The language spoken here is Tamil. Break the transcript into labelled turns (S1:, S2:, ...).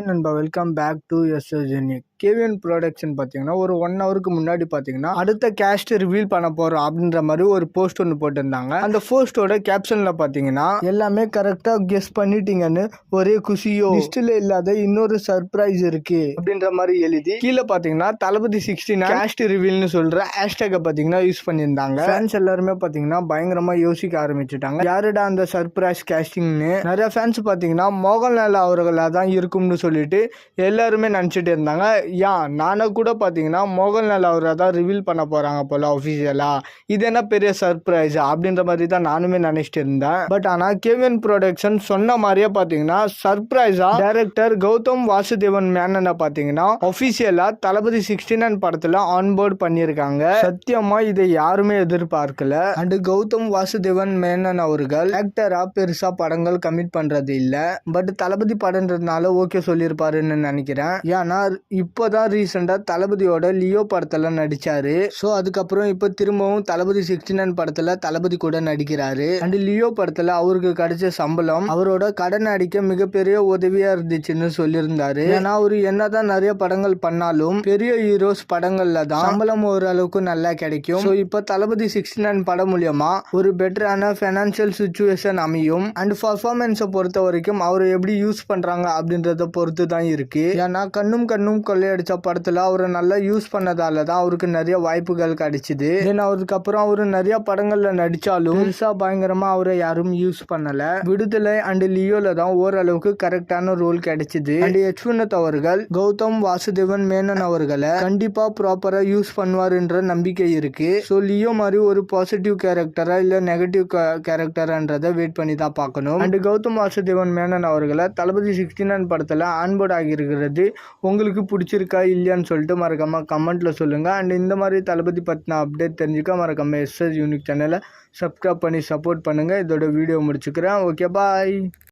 S1: நண்பா welcome back to journey. KVN production பார்த்தீங்கன்னா ஒரு 1 ஹவருக்கு முன்னாடி பார்த்தீங்கன்னா அடுத்த கேஸ்ட் ரிவீல் பண்ண போகிறோம் அப்படின்ற மாதிரி ஒரு போஸ்ட் ஒன்று போட்டிருந்தாங்க. அந்த போஸ்டோட கேப்ஷனில் பார்த்தீங்கன்னா எல்லாமே கரெக்டாக கெஸ் பண்ணிட்டீங்கன்னு ஒரே குஷியோ லிஸ்ட்டில் இல்லாத இன்னொரு சர்ப்ரைஸ் இருக்கு அப்படின்ற மாதிரி எழுதி கீழே பார்த்தீங்கன்னா தளபதி 16 கேஸ்ட் ரிவீல்னு சொல்கிற ஹேஷ்டேக்கை பார்த்தீங்கன்னா யூஸ் பண்ணியிருந்தாங்க. ஃபேன்ஸ் எல்லாருமே பார்த்தீங்கன்னா பயங்கரமாக யோசிக்க ஆரம்பிச்சுட்டாங்க. யாருடா அந்த சர்ப்ரைஸ் கேஸ்டிங்னு. நிறைய ஃபேன்ஸ் பார்த்தீங்கன்னா மோகன்லால் அவர்களாக தான் இருக்கும்னு சொல்லிட்டு எல்லாருமே நினச்சிட்டு இருந்தாங்க. நானும் கூட பார்த்தீங்கன்னா மோகன்லால் அவரை தான் ரிவீல் பண்ண போகிறாங்க போல அஃபிஷியலாக, இது என்ன பெரிய சர்ப்ரைஸ் அப்படின்ற மாதிரி தான் நானுமே நினச்சிட்டு இருந்தேன். பட் ஆனால் கேவிஎன் ப்ரொடக்ஷன் சொன்ன மாதிரியே பார்த்தீங்கன்னா சர்ப்ரைஸாக டைரக்டர் கௌதம் வாசுதேவன் மேனனை பார்த்தீங்கன்னா அஃபிஷியலாக தளபதி 16 படத்தில் ஆன்போர்ட் பண்ணியிருக்காங்க. சத்தியமாக இதை யாருமே எதிர்பார்க்கல. அண்டு கௌதம் வாசுதேவன் மேனன் அவர்கள் ஆக்டராக பெருசாக படங்கள் கமிட் பண்ணுறது இல்லை. பட் தளபதி படம்ன்றதுனால ஓகே சொல்லியிருப்பாருன்னு நினைக்கிறேன். ஏன்னா இப்போதான் ரீசெண்டாக தளபதியோட லியோ படத்தில் நடிச்சாரு. ஸோ அதுக்கப்புறம் இப்போ திரும்பவும் தளபதி 16 படத்தில் தளபதி கூட நடிக்கிறாரு. அண்ட் லியோ படத்தில் அவருக்கு கிடைச்ச சம்பளம் அவரோட கடன் அடிக்க மிகப்பெரிய உதவியா இருந்துச்சுன்னு சொல்லியிருந்தாரு. ஏன்னா அவரு என்னதான் நிறைய படங்கள் பண்ணாலும் பெரிய ஹீரோஸ் படங்கள்ல தான் சம்பளம் ஓரளவுக்கு நல்லா கிடைக்கும். ஸோ இப்போ தளபதி 16 படம் மூலியமா ஒரு பெட்டரான ஃபைனான்சியல் சுச்சுவேஷன் அமையும். அண்ட் பர்ஃபார்மன்ஸை பொறுத்த வரைக்கும் அவர் எப்படி யூஸ் பண்றாங்க அப்படின்றத பொறுத்து தான் இருக்கு. ஏன்னா கண்ணும் கொள்ளையடிச்ச படத்துல அவரை நல்லா யூஸ் பண்ணதால தான் அவருக்கு நிறைய வாய்ப்புகள் கிடைச்சிது. அதுக்கப்புறம் அவரு நிறைய படங்கள்ல நடிச்சாலும் பெருசா பயங்கரமா அவரை யாரும் யூஸ் பண்ணல. விடுதலை அண்ட் லியோல தான் ஓரளவுக்கு கரெக்டான ரோல் கிடைச்சிது. அண்ட் யஷ்வந்த் அவர்கள் கௌதம் வாசுதேவன் மேனன் அவர்களை கண்டிப்பா ப்ராப்பரா யூஸ் பண்ணுவாருன்ற நம்பிக்கை இருக்கு. ஸோ லியோ மாதிரி ஒரு பாசிட்டிவ் கேரக்டரா இல்ல நெகட்டிவ் கேரக்டர்ன்றதை வெயிட் பண்ணி தான் பார்க்கணும். அண்ட் கௌதம் வாசுதேவன் மேனன் அவர்களை தளபதி 16 படத்துல ஆன்போர்ட் ஆகியிருக்கிறது உங்களுக்கு பிடிச்சிருக்கா இல்லையான்னு சொல்லிட்டு மறக்காம கமெண்ட்ல சொல்லுங்க. அண்ட் இந்த மாதிரி தளபதி பத்தின அப்டேட் தெரிஞ்சுக்க மறக்காம யூனிக் சேனலை சப்ஸ்கிரைப் பண்ணி சப்போர்ட் பண்ணுங்க. இதோட வீடியோ முடிச்சுக்கிறேன். ஓகே, பாய்.